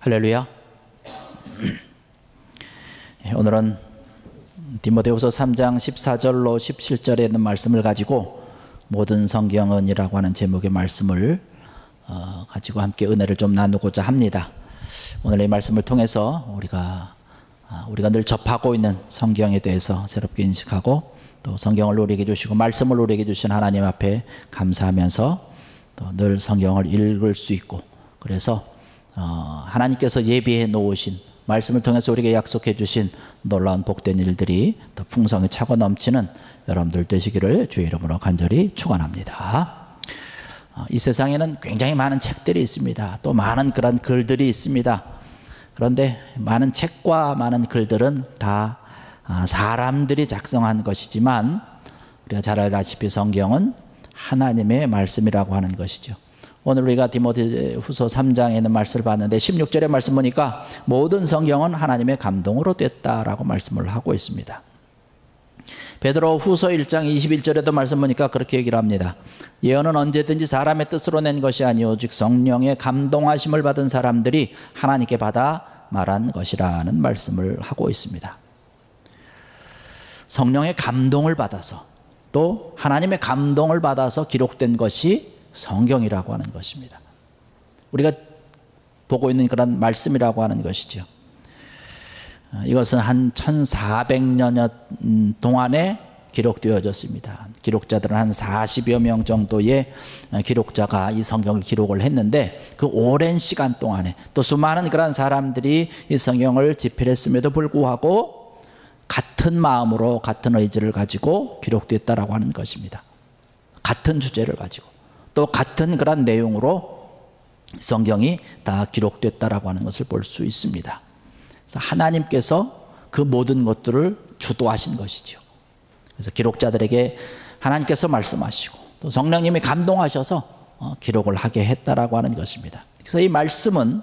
할렐루야. 오늘은 디모데후서 3장 14절로 17절에 있는 말씀을 가지고 모든 성경은이라고 하는 제목의 말씀을 가지고 함께 은혜를 좀 나누고자 합니다. 오늘 이 말씀을 통해서 우리가 늘 접하고 있는 성경에 대해서 새롭게 인식하고 또 성경을 우리에게 주시고 말씀을 우리에게 주신 하나님 앞에 감사하면서 또 늘 성경을 읽을 수 있고, 그래서 하나님께서 예비해 놓으신 말씀을 통해서 우리에게 약속해 주신 놀라운 복된 일들이 더 풍성히 차고 넘치는 여러분들 되시기를 주의 이름으로 간절히 축원합니다. 이 세상에는 굉장히 많은 책들이 있습니다. 또 많은 그런 글들이 있습니다. 그런데 많은 책과 많은 글들은 다 사람들이 작성한 것이지만 우리가 잘 알다시피 성경은 하나님의 말씀이라고 하는 것이죠. 오늘 우리가 디모데후서 3장에 있는 말씀을 봤는데 16절의 말씀 보니까 모든 성경은 하나님의 감동으로 됐다라고 말씀을 하고 있습니다. 베드로 후서 1장 21절에도 말씀 보니까 그렇게 얘기를 합니다. 예언은 언제든지 사람의 뜻으로 낸 것이 아니오 오직 성령의 감동하심을 받은 사람들이 하나님께 받아 말한 것이라는 말씀을 하고 있습니다. 성령의 감동을 받아서 또 하나님의 감동을 받아서 기록된 것이 성경이라고 하는 것입니다. 우리가 보고 있는 그런 말씀이라고 하는 것이죠. 이것은 한 1400년 동안에 기록되어졌습니다. 기록자들은 한 40여 명 정도의 기록자가 이 성경을 기록을 했는데 그 오랜 시간 동안에 또 수많은 그런 사람들이 이 성경을 집필했음에도 불구하고 같은 마음으로 같은 의지를 가지고 기록됐다라고 하는 것입니다. 같은 주제를 가지고 또 같은 그런 내용으로 성경이 다 기록됐다라고 하는 것을 볼 수 있습니다. 그래서 하나님께서 그 모든 것들을 주도하신 것이죠. 그래서 기록자들에게 하나님께서 말씀하시고 또 성령님이 감동하셔서 기록을 하게 했다라고 하는 것입니다. 그래서 이 말씀은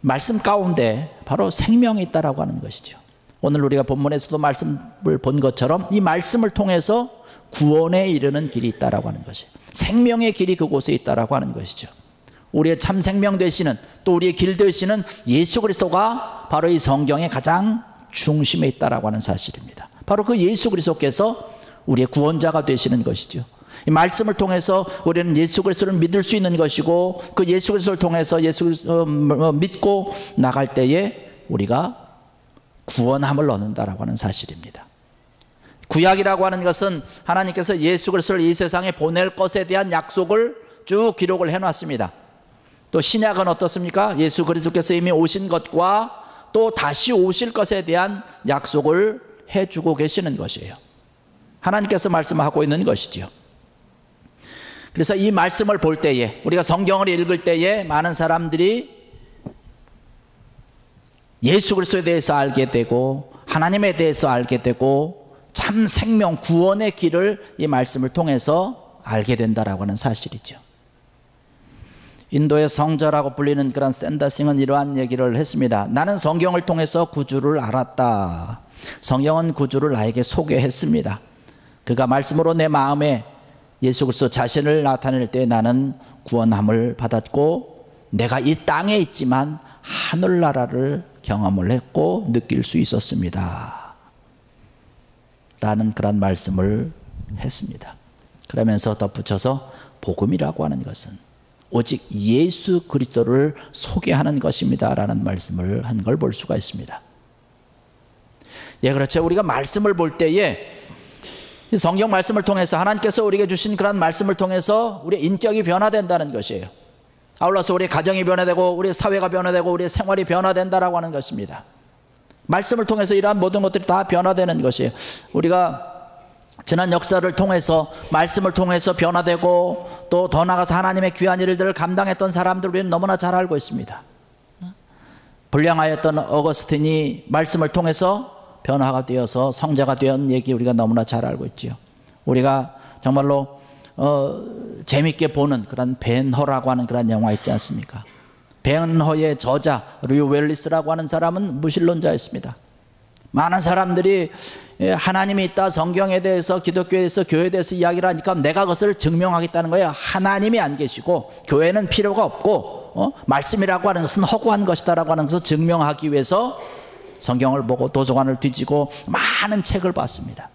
말씀 가운데 바로 생명이 있다라고 하는 것이죠. 오늘 우리가 본문에서도 말씀을 본 것처럼 이 말씀을 통해서 구원에 이르는 길이 있다라고 하는 것이에요. 생명의 길이 그곳에 있다라고 하는 것이죠. 우리의 참 생명 되시는 또 우리의 길 되시는 예수 그리스도가 바로 이 성경의 가장 중심에 있다라고 하는 사실입니다. 바로 그 예수 그리스도께서 우리의 구원자가 되시는 것이죠. 이 말씀을 통해서 우리는 예수 그리스도를 믿을 수 있는 것이고 그 예수 그리스도를 통해서 예수 그리스도 믿고 나갈 때에 우리가 구원함을 얻는다라고 하는 사실입니다. 구약이라고 하는 것은 하나님께서 예수 그리스도를 이 세상에 보낼 것에 대한 약속을 쭉 기록을 해놨습니다. 또 신약은 어떻습니까? 예수 그리스도께서 이미 오신 것과 또 다시 오실 것에 대한 약속을 해주고 계시는 것이에요. 하나님께서 말씀하고 있는 것이죠. 그래서 이 말씀을 볼 때에 우리가 성경을 읽을 때에 많은 사람들이 예수 그리스도에 대해서 알게 되고 하나님에 대해서 알게 되고 참 생명 구원의 길을 이 말씀을 통해서 알게 된다라고 하는 사실이죠. 인도의 성자라고 불리는 그런 샌더싱은 이러한 얘기를 했습니다. 나는 성경을 통해서 구주를 알았다. 성경은 구주를 나에게 소개했습니다. 그가 말씀으로 내 마음에 예수 그리스도 자신을 나타낼 때 나는 구원함을 받았고 내가 이 땅에 있지만 하늘나라를 경험을 했고 느낄 수 있었습니다. 라는 그런 말씀을 했습니다. 그러면서 덧붙여서 복음이라고 하는 것은 오직 예수 그리스도를 소개하는 것입니다. 라는 말씀을 한 걸 볼 수가 있습니다. 예, 그렇죠. 우리가 말씀을 볼 때에 성경 말씀을 통해서 하나님께서 우리에게 주신 그런 말씀을 통해서 우리의 인격이 변화된다는 것이에요. 아울러서 우리의 가정이 변화되고 우리의 사회가 변화되고 우리의 생활이 변화된다라고 하는 것입니다. 말씀을 통해서 이러한 모든 것들이 다 변화되는 것이에요. 우리가 지난 역사를 통해서 말씀을 통해서 변화되고 또 더 나아가서 하나님의 귀한 일들을 감당했던 사람들 우리는 너무나 잘 알고 있습니다. 불량하였던 어거스틴이 말씀을 통해서 변화가 되어서 성자가 된 얘기 우리가 너무나 잘 알고 있죠. 우리가 정말로 재밌게 보는 그런 벤허라고 하는 그런 영화 있지 않습니까? 벤허의 저자 류 웰리스라고 하는 사람은 무신론자였습니다. 많은 사람들이 하나님이 있다, 성경에 대해서, 기독교에 대해서, 교회에 대해서 이야기를 하니까 내가 그것을 증명하겠다는 거예요. 하나님이 안 계시고 교회는 필요가 없고 말씀이라고 하는 것은 허구한 것이다라고 하는 것을 증명하기 위해서 성경을 보고 도서관을 뒤지고 많은 책을 봤습니다.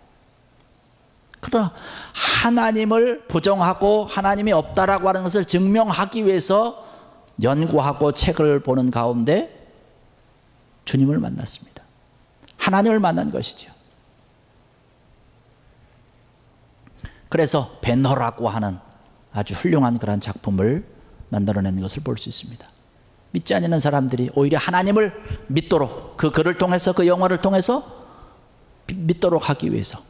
그러나 하나님을 부정하고 하나님이 없다라고 하는 것을 증명하기 위해서 연구하고 책을 보는 가운데 주님을 만났습니다. 하나님을 만난 것이죠. 그래서 베너라고 하는 아주 훌륭한 그런 작품을 만들어낸 것을 볼 수 있습니다. 믿지 않는 사람들이 오히려 하나님을 믿도록 그 글을 통해서 그 영화를 통해서 믿도록 하기 위해서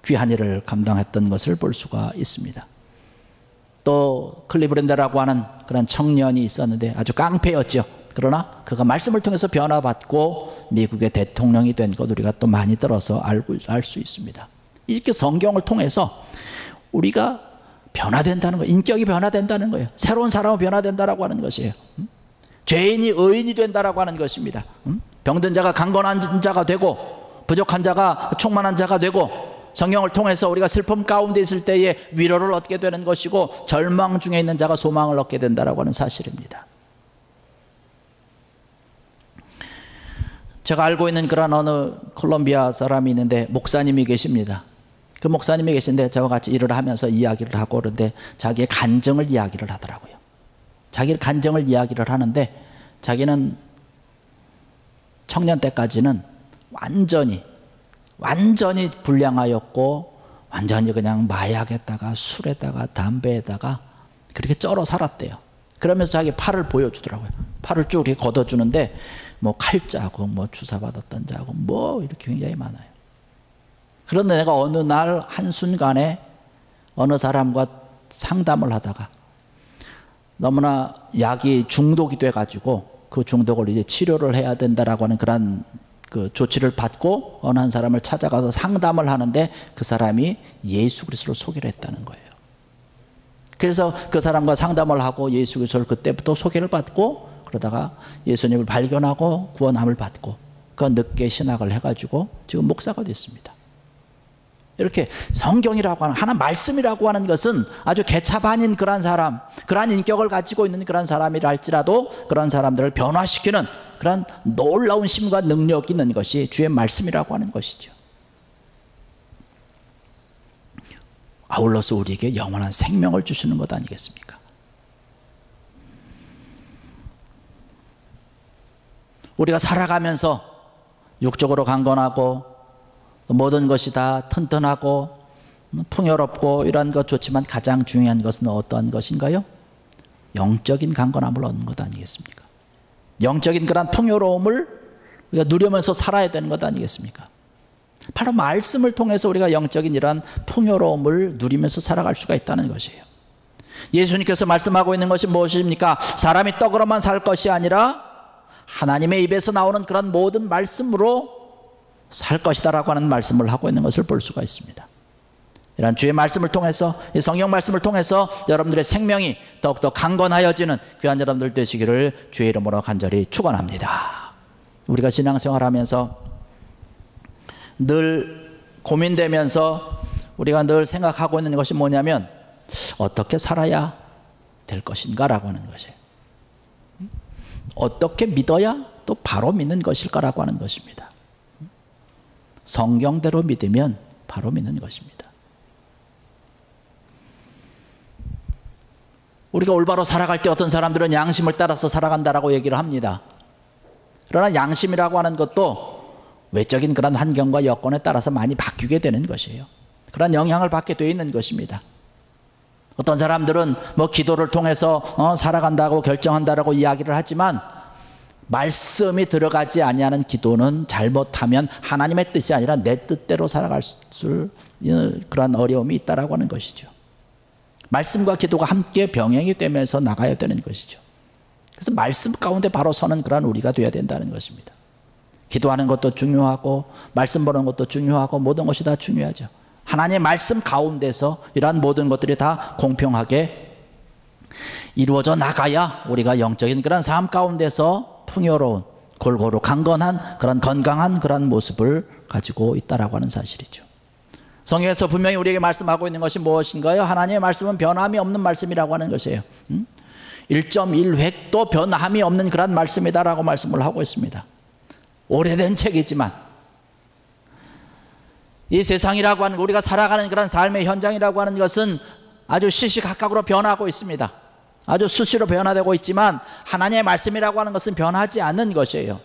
귀한 일을 감당했던 것을 볼 수가 있습니다. 또 클리브랜드라고 하는 그런 청년이 있었는데 아주 깡패였죠. 그러나 그가 말씀을 통해서 변화받고 미국의 대통령이 된 것 우리가 또 많이 들어서 알 수 있습니다. 이렇게 성경을 통해서 우리가 변화된다는 거예요. 인격이 변화된다는 거예요. 새로운 사람은 변화된다라고 하는 것이에요. 죄인이 의인이 된다라고 하는 것입니다. 병든 자가 강건한 자가 되고 부족한 자가 충만한 자가 되고 성경을 통해서 우리가 슬픔 가운데 있을 때에 위로를 얻게 되는 것이고 절망 중에 있는 자가 소망을 얻게 된다라고 하는 사실입니다. 제가 알고 있는 그런 어느 콜롬비아 사람이 있는데 목사님이 계십니다. 그 목사님이 계신데 저와 같이 일을 하면서 이야기를 하고 그런데 자기의 간증을 이야기를 하더라고요. 자기의 간증을 이야기를 하는데 자기는 청년 때까지는 완전히 불량하였고 완전히 그냥 마약에다가 술에다가 담배에다가 그렇게 쩔어 살았대요. 그러면서 자기 팔을 보여주더라고요. 팔을 쭉 이렇게 걷어주는데 뭐 칼자국, 뭐 주사받았던 자국, 뭐 이렇게 굉장히 많아요. 그런데 내가 어느 날 한순간에 어느 사람과 상담을 하다가 너무나 약이 중독이 돼가지고 그 중독을 이제 치료를 해야 된다라고 하는 그런 그 조치를 받고 어느 한 사람을 찾아가서 상담을 하는데 그 사람이 예수 그리스도를 소개를 했다는 거예요. 그래서 그 사람과 상담을 하고 예수 그리스도를 그때부터 소개를 받고 그러다가 예수님을 발견하고 구원함을 받고 그 늦게 신학을 해가지고 지금 목사가 됐습니다. 이렇게 성경이라고 하는 하나 말씀이라고 하는 것은 아주 개차반인 그런 사람, 그러한 인격을 가지고 있는 그런 사람이라 할지라도 그런 사람들을 변화시키는 그런 놀라운 힘과 능력이 있는 것이 주의 말씀이라고 하는 것이죠. 아울러서 우리에게 영원한 생명을 주시는 것 아니겠습니까? 우리가 살아가면서 육적으로 강건하고 모든 것이 다 튼튼하고 풍요롭고 이러한 것 좋지만 가장 중요한 것은 어떠한 것인가요? 영적인 강건함을 얻는 것 아니겠습니까? 영적인 그런 풍요로움을 우리가 누리면서 살아야 되는 것 아니겠습니까? 바로 말씀을 통해서 우리가 영적인 이러한 풍요로움을 누리면서 살아갈 수가 있다는 것이에요. 예수님께서 말씀하고 있는 것이 무엇입니까? 사람이 떡으로만 살 것이 아니라 하나님의 입에서 나오는 그런 모든 말씀으로 살 것이다라고 하는 말씀을 하고 있는 것을 볼 수가 있습니다. 이런 주의 말씀을 통해서, 이 성경 말씀을 통해서 여러분들의 생명이 더욱더 강건하여지는 귀한 여러분들 되시기를 주의 이름으로 간절히 축원합니다. 우리가 신앙생활하면서 늘 고민되면서 우리가 늘 생각하고 있는 것이 뭐냐면 어떻게 살아야 될 것인가라고 하는 것이에요. 어떻게 믿어야 또 바로 믿는 것일까라고 하는 것입니다. 성경대로 믿으면 바로 믿는 것입니다. 우리가 올바로 살아갈 때 어떤 사람들은 양심을 따라서 살아간다라고 얘기를 합니다. 그러나 양심이라고 하는 것도 외적인 그런 환경과 여건에 따라서 많이 바뀌게 되는 것이에요. 그런 영향을 받게 되어 있는 것입니다. 어떤 사람들은 뭐 기도를 통해서 살아간다고 결정한다라고 이야기를 하지만 말씀이 들어가지 아니하는 기도는 잘못하면 하나님의 뜻이 아니라 내 뜻대로 살아갈 수 그런 어려움이 있다라고 하는 것이죠. 말씀과 기도가 함께 병행이 되면서 나가야 되는 것이죠. 그래서 말씀 가운데 바로 서는 그런 우리가 되어야 된다는 것입니다. 기도하는 것도 중요하고 말씀 보는 것도 중요하고 모든 것이 다 중요하죠. 하나님의 말씀 가운데서 이러한 모든 것들이 다 공평하게 이루어져 나가야 우리가 영적인 그런 삶 가운데서 풍요로운 골고루 강건한 그런 건강한 그런 모습을 가지고 있다라고 하는 사실이죠. 성경에서 분명히 우리에게 말씀하고 있는 것이 무엇인가요? 하나님의 말씀은 변함이 없는 말씀이라고 하는 것이에요. 1.1획도 변함이 없는 그런 말씀이다라고 말씀을 하고 있습니다. 오래된 책이지만 이 세상이라고 하는, 우리가 살아가는 그런 삶의 현장이라고 하는 것은 아주 시시각각으로 변하고 있습니다. 아주 수시로 변화되고 있지만 하나님의 말씀이라고 하는 것은 변하지 않는 것이에요.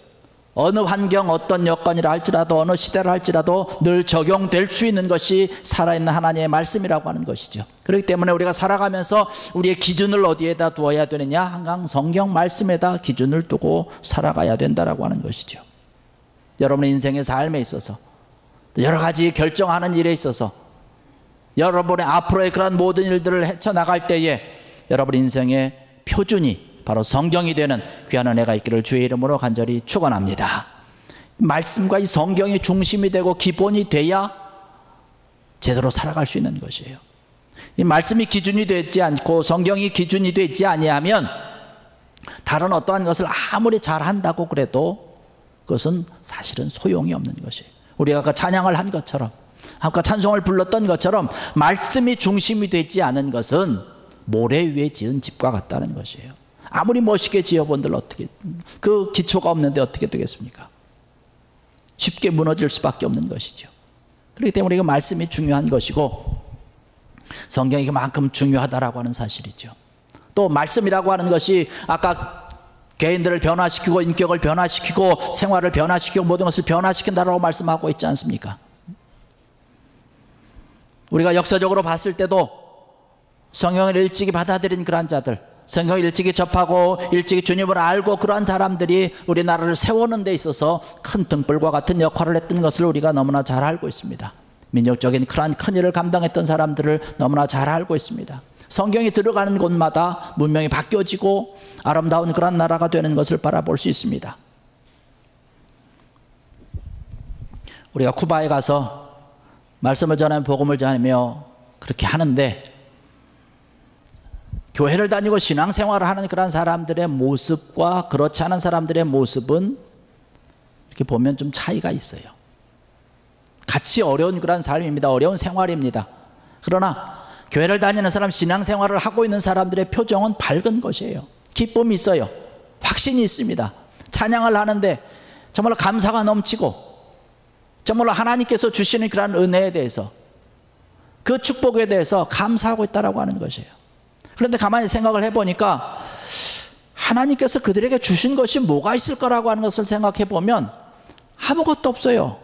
어느 환경, 어떤 여건이라 할지라도, 어느 시대라 할지라도 늘 적용될 수 있는 것이 살아있는 하나님의 말씀이라고 하는 것이죠. 그렇기 때문에 우리가 살아가면서 우리의 기준을 어디에다 두어야 되느냐? 항상 성경 말씀에다 기준을 두고 살아가야 된다라고 하는 것이죠. 여러분의 인생의 삶에 있어서, 여러 가지 결정하는 일에 있어서, 여러분의 앞으로의 그런 모든 일들을 헤쳐나갈 때에 여러분 인생의 표준이 바로 성경이 되는 귀한 은혜가 있기를 주의 이름으로 간절히 축원합니다. 말씀과 이 성경이 중심이 되고 기본이 돼야 제대로 살아갈 수 있는 것이에요. 이 말씀이 기준이 되지 않고 성경이 기준이 되지 아니하면 다른 어떠한 것을 아무리 잘한다고 그래도 그것은 사실은 소용이 없는 것이에요. 우리가 아까 찬양을 한 것처럼, 아까 찬송을 불렀던 것처럼 말씀이 중심이 되지 않은 것은 모래 위에 지은 집과 같다는 것이에요. 아무리 멋있게 지어본들 어떻게, 그 기초가 없는데 어떻게 되겠습니까? 쉽게 무너질 수밖에 없는 것이죠. 그렇기 때문에 이거 말씀이 중요한 것이고 성경이 그만큼 중요하다라고 하는 사실이죠. 또 말씀이라고 하는 것이 아까 개인들을 변화시키고 인격을 변화시키고 생활을 변화시키고 모든 것을 변화시킨다라고 말씀하고 있지 않습니까? 우리가 역사적으로 봤을 때도 성경을 일찍이 받아들인 그런 자들, 성경을 일찍이 접하고 일찍이 주님을 알고 그러한 사람들이 우리나라를 세우는 데 있어서 큰 등불과 같은 역할을 했던 것을 우리가 너무나 잘 알고 있습니다. 민족적인 그러한 큰 일을 감당했던 사람들을 너무나 잘 알고 있습니다. 성경이 들어가는 곳마다 문명이 바뀌어지고 아름다운 그런 나라가 되는 것을 바라볼 수 있습니다. 우리가 쿠바에 가서 말씀을 전하며 복음을 전하며 그렇게 하는데 교회를 다니고 신앙생활을 하는 그런 사람들의 모습과 그렇지 않은 사람들의 모습은 이렇게 보면 좀 차이가 있어요. 같이 어려운 그런 삶입니다. 어려운 생활입니다. 그러나 교회를 다니는 사람, 신앙생활을 하고 있는 사람들의 표정은 밝은 것이에요. 기쁨이 있어요. 확신이 있습니다. 찬양을 하는데 정말로 감사가 넘치고 정말로 하나님께서 주시는 그런 은혜에 대해서, 그 축복에 대해서 감사하고 있다라고 하는 것이에요. 그런데 가만히 생각을 해보니까 하나님께서 그들에게 주신 것이 뭐가 있을 거라고 하는 것을 생각해 보면 아무것도 없어요.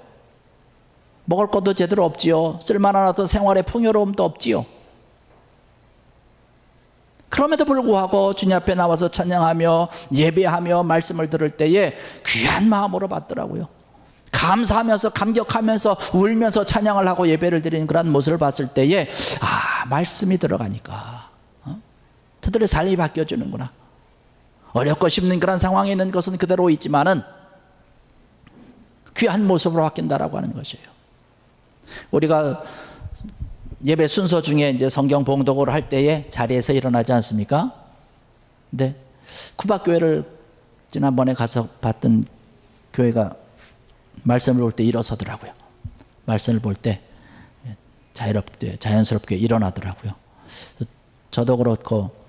먹을 것도 제대로 없지요. 쓸만한 어떤 생활의 풍요로움도 없지요. 그럼에도 불구하고 주님 앞에 나와서 찬양하며 예배하며 말씀을 들을 때에 귀한 마음으로 받더라고요. 감사하면서 감격하면서 울면서 찬양을 하고 예배를 드리는 그런 모습을 봤을 때에 말씀이 들어가니까 저들의 삶이 바뀌어지는구나. 어렵고 싶는 그런 상황에 있는 것은 그대로 있지만은 귀한 모습으로 바뀐다라고 하는 것이에요. 우리가 예배 순서 중에 이제 성경 봉독을 할 때에 자리에서 일어나지 않습니까? 근데 쿠바 교회를 지난번에 가서 봤던 교회가 말씀을 볼 때 일어서더라고요. 말씀을 볼 때 자연스럽게 일어나더라고요. 저도 그렇고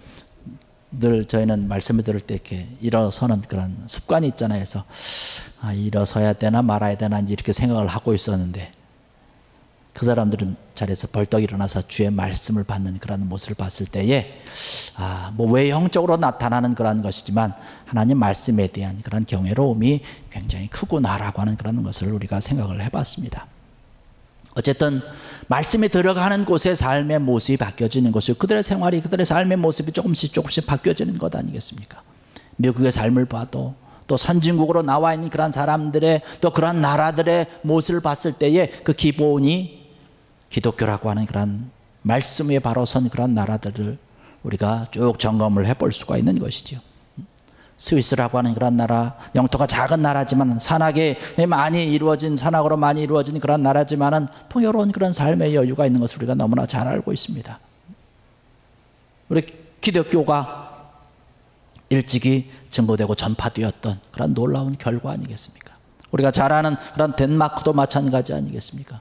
늘 저희는 말씀을 들을 때 이렇게 일어서는 그런 습관이 있잖아요. 그래서 일어서야 되나 말아야 되나 이렇게 생각을 하고 있었는데 그 사람들은 자리에서 벌떡 일어나서 주의 말씀을 받는 그런 모습을 봤을 때에 뭐 외형적으로 나타나는 그런 것이지만 하나님 말씀에 대한 그런 경외로움이 굉장히 크구나라고 하는 그런 것을 우리가 생각을 해봤습니다. 어쨌든 말씀이 들어가는 곳에 삶의 모습이 바뀌어지는 것이고 그들의 생활이, 그들의 삶의 모습이 조금씩 바뀌어지는 것 아니겠습니까? 미국의 삶을 봐도 또 선진국으로 나와 있는 그런 사람들의 또 그런 나라들의 모습을 봤을 때에 그 기본이 기독교라고 하는 그런 말씀 위에 바로 선 그런 나라들을 우리가 쭉 점검을 해볼 수가 있는 것이죠. 스위스라고 하는 그런 나라, 영토가 작은 나라지만 산악에 많이 이루어진, 산악으로 많이 이루어진 그런 나라지만은 풍요로운 그런 삶의 여유가 있는 것을 우리가 너무나 잘 알고 있습니다. 우리 기독교가 일찍이 증거되고 전파되었던 그런 놀라운 결과 아니겠습니까? 우리가 잘 아는 그런 덴마크도 마찬가지 아니겠습니까?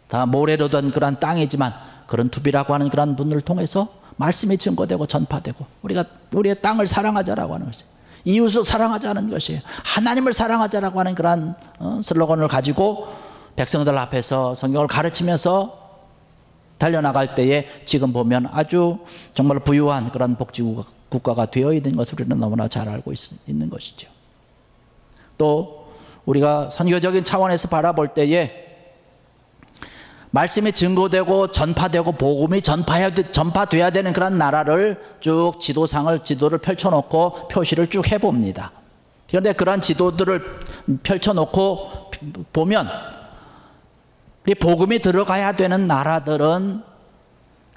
다 모래로 된 그런 땅이지만 그런 투비라고 하는 그런 분을 통해서 말씀이 증거되고 전파되고 우리가 우리의 땅을 사랑하자라고 하는 것이죠. 이웃을 사랑하자는 것이에요. 하나님을 사랑하자라고 하는 그런 슬로건을 가지고 백성들 앞에서 성경을 가르치면서 달려나갈 때에 지금 보면 아주 정말 부유한 그런 복지국가가 되어 있는 것을 우리는 너무나 잘 알고 있는 것이죠. 또 우리가 선교적인 차원에서 바라볼 때에 말씀이 증거되고 전파되고 복음이 전파돼야 되는 그런 나라를 쭉 지도를 펼쳐놓고 표시를 쭉 해봅니다. 그런데 그러한 지도들을 펼쳐놓고 보면 이 복음이 들어가야 되는 나라들은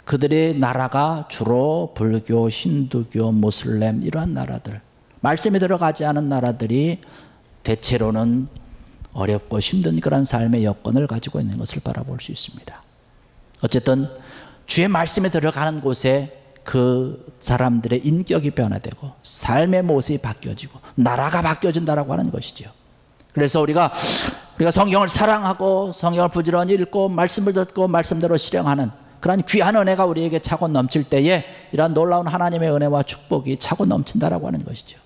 그들의 나라가 주로 불교, 힌두교, 모슬렘 이러한 나라들, 말씀이 들어가지 않은 나라들이 대체로는 어렵고 힘든 그런 삶의 여건을 가지고 있는 것을 바라볼 수 있습니다. 어쨌든 주의 말씀이 들어가는 곳에 그 사람들의 인격이 변화되고 삶의 모습이 바뀌어지고 나라가 바뀌어진다라고 하는 것이죠. 그래서 우리가 성경을 사랑하고 성경을 부지런히 읽고 말씀을 듣고 말씀대로 실행하는 그런 귀한 은혜가 우리에게 차고 넘칠 때에 이러한 놀라운 하나님의 은혜와 축복이 차고 넘친다라고 하는 것이죠.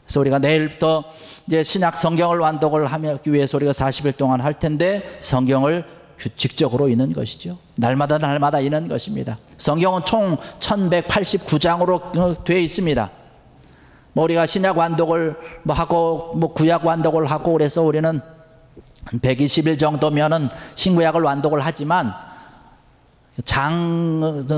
그래서 우리가 내일부터 이제 신약 성경을 완독을 하기 위해서 우리가 40일 동안 할 텐데 성경을 규칙적으로 읽는 것이죠. 날마다 읽는 것입니다. 성경은 총 1189장으로 되어 있습니다. 우리가 신약 완독을 하고 구약 완독을 하고 그래서 우리는 120일 정도면은 신구약을 완독을 하지만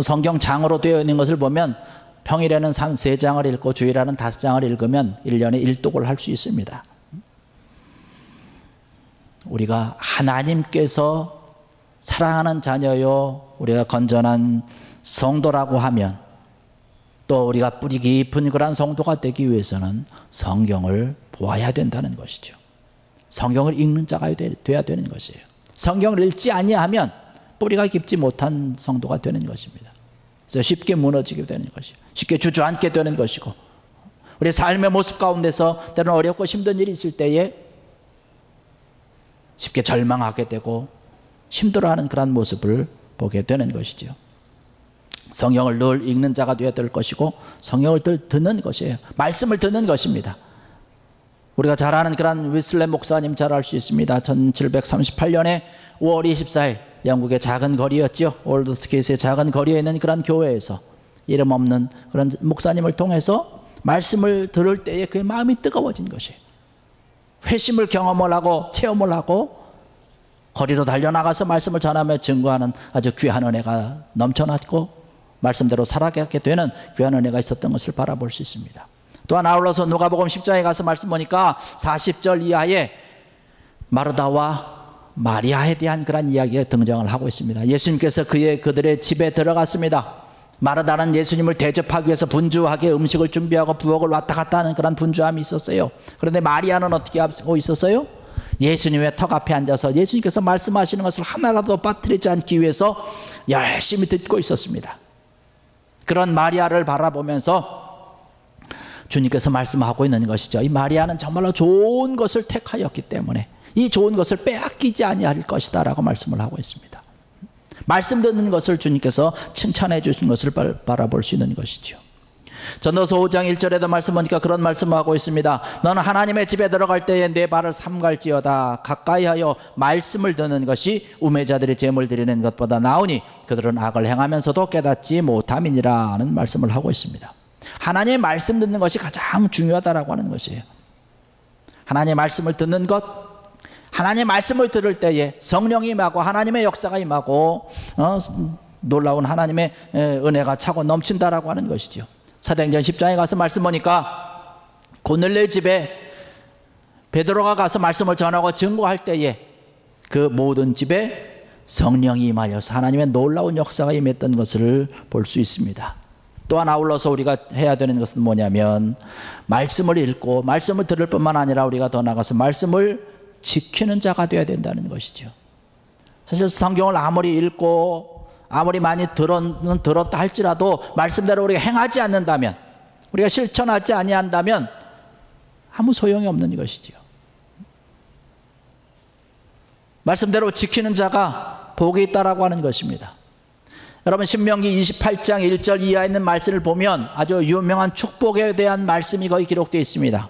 성경 장으로 되어 있는 것을 보면 평일에는 3장을 읽고 주일에는 5장을 읽으면 1년에 1독을 할 수 있습니다. 우리가 하나님께서 사랑하는 자녀요, 우리가 건전한 성도라고 하면 또 우리가 뿌리 깊은 그런 성도가 되기 위해서는 성경을 보아야 된다는 것이죠. 성경을 읽는 자가 돼야 되는 것이에요. 성경을 읽지 아니하면 뿌리가 깊지 못한 성도가 되는 것입니다. 그래서 쉽게 무너지게 되는 것이고 쉽게 주저앉게 되는 것이고 우리 삶의 모습 가운데서 때로는 어렵고 힘든 일이 있을 때에 쉽게 절망하게 되고 힘들어하는 그런 모습을 보게 되는 것이죠. 성경을 늘 읽는 자가 되어야 될 것이고 성경을 늘 듣는 것이에요. 말씀을 듣는 것입니다. 우리가 잘 아는 그런 위슬렘 목사님 잘 알 수 있습니다. 1738년에 5월 24일 영국의 작은 거리였죠. 올드스케이스의 작은 거리에 있는 그런 교회에서 이름 없는 그런 목사님을 통해서 말씀을 들을 때에 그의 마음이 뜨거워진 것이에요. 회심을 경험을 하고 체험을 하고 거리로 달려나가서 말씀을 전하며 증거하는 아주 귀한 은혜가 넘쳐났고 말씀대로 살아가게 되는 귀한 은혜가 있었던 것을 바라볼 수 있습니다. 또한 아울러서 누가복음 10장에 가서 말씀 보니까 40절 이하에 마르다와 마리아에 대한 그런 이야기가 등장을 하고 있습니다. 예수님께서 그들의 집에 들어갔습니다. 마르다는 예수님을 대접하기 위해서 분주하게 음식을 준비하고 부엌을 왔다 갔다 하는 그런 분주함이 있었어요. 그런데 마리아는 어떻게 하고 있었어요? 예수님의 턱 앞에 앉아서 예수님께서 말씀하시는 것을 하나라도 빠뜨리지 않기 위해서 열심히 듣고 있었습니다. 그런 마리아를 바라보면서 주님께서 말씀하고 있는 것이죠. 이 마리아는 정말로 좋은 것을 택하였기 때문에 이 좋은 것을 빼앗기지 아니할 것이다 라고 말씀을 하고 있습니다. 말씀 듣는 것을 주님께서 칭찬해 주신 것을 바라볼 수 있는 것이죠. 전도서 5장 1절에도 말씀 보니까 그런 말씀을 하고 있습니다. 너는 하나님의 집에 들어갈 때에 내 발을 삼갈지어다. 가까이 하여 말씀을 듣는 것이 우매자들이 제물 드리는 것보다 나으니 그들은 악을 행하면서도 깨닫지 못함이니라 하는 말씀을 하고 있습니다. 하나님의 말씀 듣는 것이 가장 중요하다라고 하는 것이에요. 하나님의 말씀을 듣는 것, 하나님의 말씀을 들을 때에 성령이 임하고 하나님의 역사가 임하고 놀라운 하나님의 은혜가 차고 넘친다라고 하는 것이죠. 사도행전 10장에 가서 말씀 보니까 고넬레 집에 베드로가 가서 말씀을 전하고 증거할 때에 그 모든 집에 성령이 임하여서 하나님의 놀라운 역사가 임했던 것을 볼 수 있습니다. 또한 아울러서 우리가 해야 되는 것은 뭐냐면 말씀을 읽고 말씀을 들을 뿐만 아니라 우리가 더 나아가서 말씀을 지키는 자가 되어야 된다는 것이죠. 사실 성경을 아무리 읽고 아무리 많이 들었다 할지라도 말씀대로 우리가 행하지 않는다면, 우리가 실천하지 아니한다면 아무 소용이 없는 것이죠. 말씀대로 지키는 자가 복이 있다라고 하는 것입니다. 여러분 신명기 28장 1절 이하에 있는 말씀을 보면 아주 유명한 축복에 대한 말씀이 거기 기록되어 있습니다.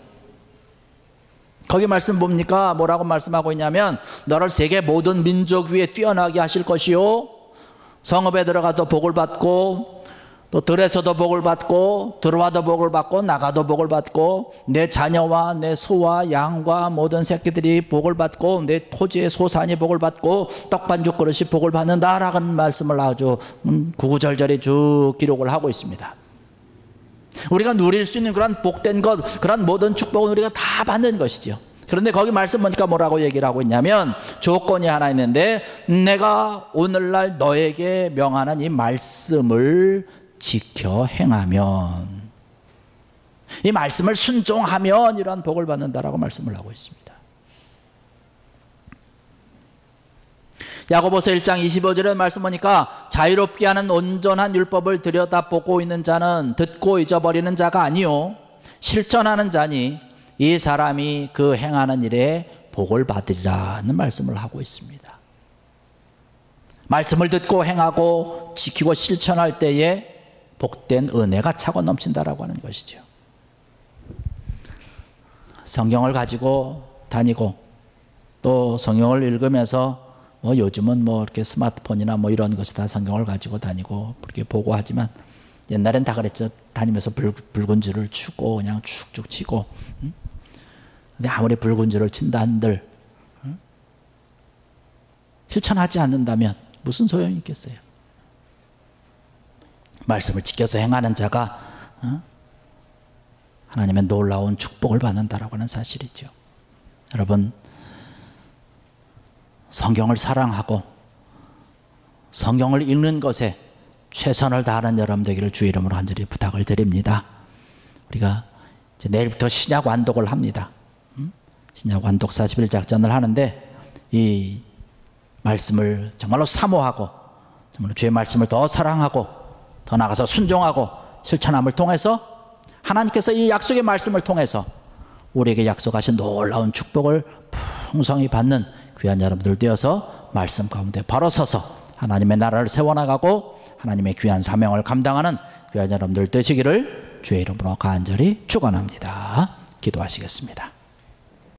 거기 말씀 봅니까? 뭐라고 말씀하고 있냐면 너를 세계 모든 민족 위에 뛰어나게 하실 것이요 성읍에 들어가도 복을 받고 또 들에서도 복을 받고 들어와도 복을 받고 나가도 복을 받고 내 자녀와 내 소와 양과 모든 새끼들이 복을 받고 내 토지의 소산이 복을 받고 떡반죽 그릇이 복을 받는다라는 말씀을 아주 구구절절히 쭉 기록을 하고 있습니다. 우리가 누릴 수 있는 그런 복된 것, 그런 모든 축복은 우리가 다 받는 것이죠. 그런데 거기 말씀 보니까 뭐라고 얘기를 하고 있냐면 조건이 하나 있는데 내가 오늘날 너에게 명하는 이 말씀을 지켜 행하면, 이 말씀을 순종하면 이러한 복을 받는다라고 말씀을 하고 있습니다. 야고보서 1장 25절에 말씀 보니까 자유롭게 하는 온전한 율법을 들여다보고 있는 자는 듣고 잊어버리는 자가 아니요 실천하는 자니 이 사람이 그 행하는 일에 복을 받으리라는 말씀을 하고 있습니다. 말씀을 듣고 행하고 지키고 실천할 때에 복된 은혜가 차고 넘친다라고 하는 것이죠. 성경을 가지고 다니고 또 성경을 읽으면서 요즘은 이렇게 스마트폰이나 이런 것이 다 성경을 가지고 다니고 그렇게 보고 하지만 옛날엔 다 그랬죠. 다니면서 붉은 줄을 추고 그냥 축축 치고. 근데 아무리 붉은 줄을 친다 한들 실천하지 않는다면 무슨 소용이 있겠어요? 말씀을 지켜서 행하는 자가 하나님의 놀라운 축복을 받는다라고 하는 사실이죠. 여러분 성경을 사랑하고 성경을 읽는 것에 최선을 다하는 여러분 되기를 주의 이름으로 간절히 부탁을 드립니다. 우리가 이제 내일부터 신약 완독을 합니다. 신약 완독 40일 작전을 하는데 이 말씀을 정말로 사모하고 정말로 주의 말씀을 더 사랑하고 더 나아가서 순종하고 실천함을 통해서 하나님께서 이 약속의 말씀을 통해서 우리에게 약속하신 놀라운 축복을 풍성히 받는 귀한 여러분들 되어서 말씀 가운데 바로 서서 하나님의 나라를 세워나가고 하나님의 귀한 사명을 감당하는 귀한 여러분들 되시기를 주의 이름으로 간절히 축원합니다. 기도하시겠습니다.